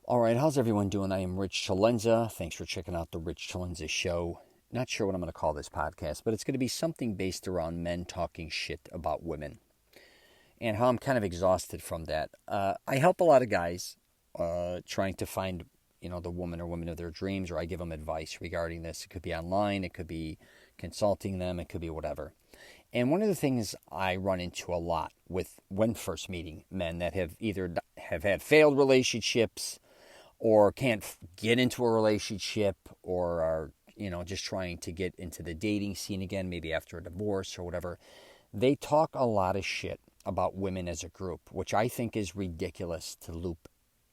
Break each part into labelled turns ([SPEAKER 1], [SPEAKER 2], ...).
[SPEAKER 1] All right, how's everyone doing? I am Rich CELENZA. Thanks for checking out the Rich CELENZA Show. Not sure what I'm going to call this podcast, but it's going to be something based around men talking shit about women and how I'm kind of exhausted from that. I help a lot of guys trying to find, the woman or women of their dreams, or I give them advice regarding this. It could be online, it could be consulting them, it could be whatever. And one of the things I run into a lot with when first meeting men that have either have had failed relationships or can't get into a relationship or are, just trying to get into the dating scene again, maybe after a divorce or whatever, they talk a lot of shit about women as a group, which I think is ridiculous to loop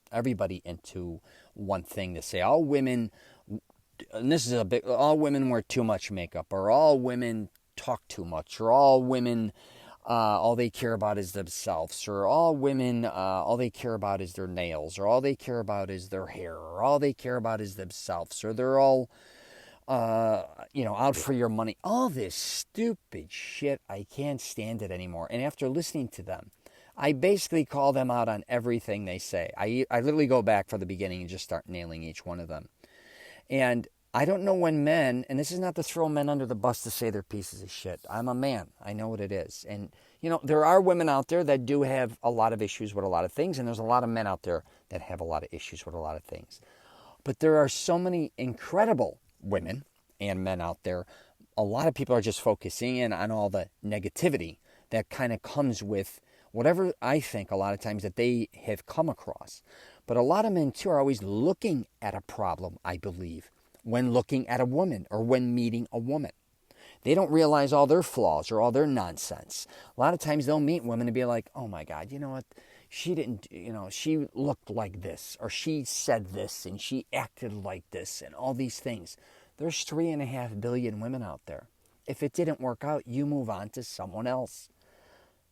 [SPEAKER 1] everybody into one thing to say all women, and this is all women wear too much makeup, or all women talk too much, or all women all they care about is themselves, or all women, all they care about is their nails, or all they care about is their hair, or all they care about is themselves, or they're all, out for your money. All this stupid shit, I can't stand it anymore. And after listening to them, I basically call them out on everything they say. I literally go back from the beginning and just start nailing each one of them. And I don't know when men, and this is not to throw men under the bus to say they're pieces of shit. I'm a man. I know what it is. And, there are women out there that do have a lot of issues with a lot of things, and there's a lot of men out there that have a lot of issues with a lot of things. But there are so many incredible women and men out there. A lot of people are just focusing in on all the negativity that kind of comes with whatever I think a lot of times that they have come across. But a lot of men, too, are always looking at a problem, I believe, when looking at a woman or when meeting a woman. They don't realize all their flaws or all their nonsense. A lot of times they'll meet women and be like, oh my God, you know what? She didn't, she looked like this, or she said this, and she acted like this, and all these things. There's 3.5 billion women out there. If it didn't work out, you move on to someone else.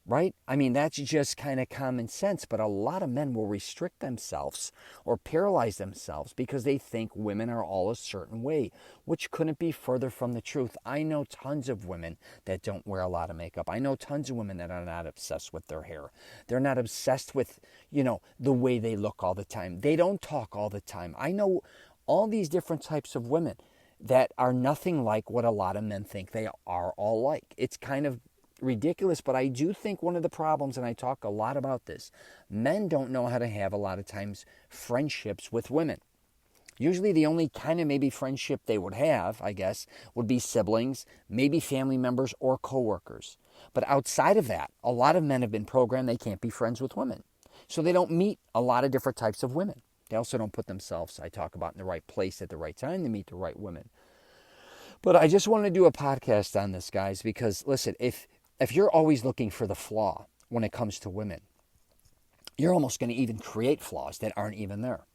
[SPEAKER 1] Right? I mean, that's just kind of common sense, but a lot of men will restrict themselves or paralyze themselves because they think women are all a certain way, which couldn't be further from the truth. I know tons of women that don't wear a lot of makeup. I know tons of women that are not obsessed with their hair. They're not obsessed with, the way they look all the time. They don't talk all the time. I know all these different types of women that are nothing like what a lot of men think they are all like. It's kind of ridiculous, but I do think one of the problems, and I talk a lot about this, men don't know how to have a lot of times friendships with women. Usually the only kind of maybe friendship they would have, I guess, would be siblings, maybe family members or coworkers. But outside of that, a lot of men have been programmed they can't be friends with women. So they don't meet a lot of different types of women. They also don't put themselves, I talk about, in the right place at the right time to meet the right women. But I just want to do a podcast on this, guys, because listen, if you're always looking for the flaw when it comes to women, you're almost going to even create flaws that aren't even there.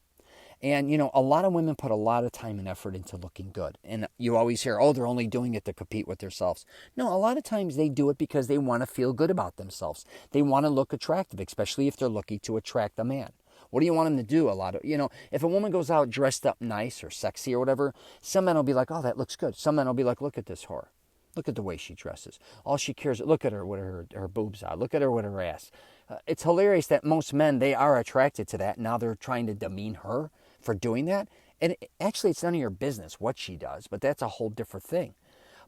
[SPEAKER 1] And, a lot of women put a lot of time and effort into looking good. And you always hear, oh, they're only doing it to compete with themselves. No, a lot of times they do it because they want to feel good about themselves. They want to look attractive, especially if they're looking to attract a man. What do you want them to do? If a woman goes out dressed up nice or sexy or whatever, some men will be like, oh, that looks good. Some men will be like, look at this whore. Look at the way she dresses. All she cares, look at her with her boobs out. Look at her with her ass. It's hilarious that most men, they are attracted to that. Now they're trying to demean her for doing that. And actually, it's none of your business what she does, but that's a whole different thing.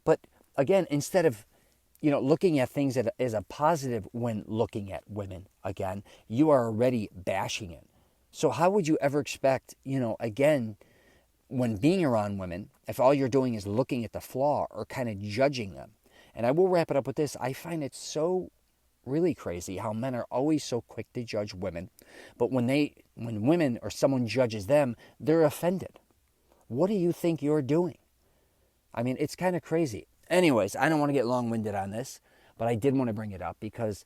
[SPEAKER 1] But again, instead of, looking at things as a positive when looking at women, again, you are already bashing it. So how would you ever expect, again, when being around women, if all you're doing is looking at the flaw or kind of judging them? And I will wrap it up with this. I find it so really crazy how men are always so quick to judge women. But when women or someone judges them, they're offended. What do you think you're doing? I mean, it's kind of crazy. Anyways, I don't want to get long-winded on this, but I did want to bring it up because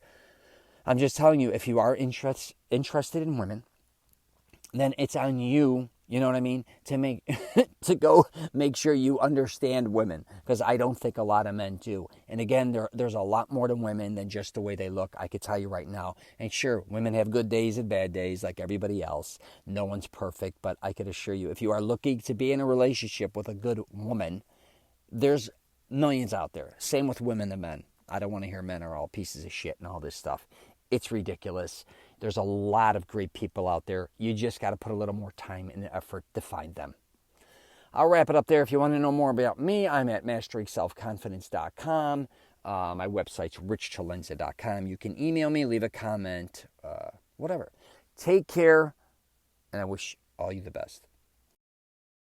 [SPEAKER 1] I'm just telling you, if you are interested in women, then it's on you, you know what I mean, to go make sure you understand women, because I don't think a lot of men do. And again, there's a lot more to women than just the way they look, I could tell you right now. And sure, women have good days and bad days like everybody else. No one's perfect, but I could assure you, if you are looking to be in a relationship with a good woman, there's millions out there. Same with women and men. I don't want to hear men are all pieces of shit and all this stuff. It's ridiculous. There's a lot of great people out there. You just got to put a little more time and effort to find them. I'll wrap it up there. If you want to know more about me, I'm at masteringselfconfidence.com. My website's richcelenza.com. You can email me, leave a comment, whatever. Take care, and I wish all you the best.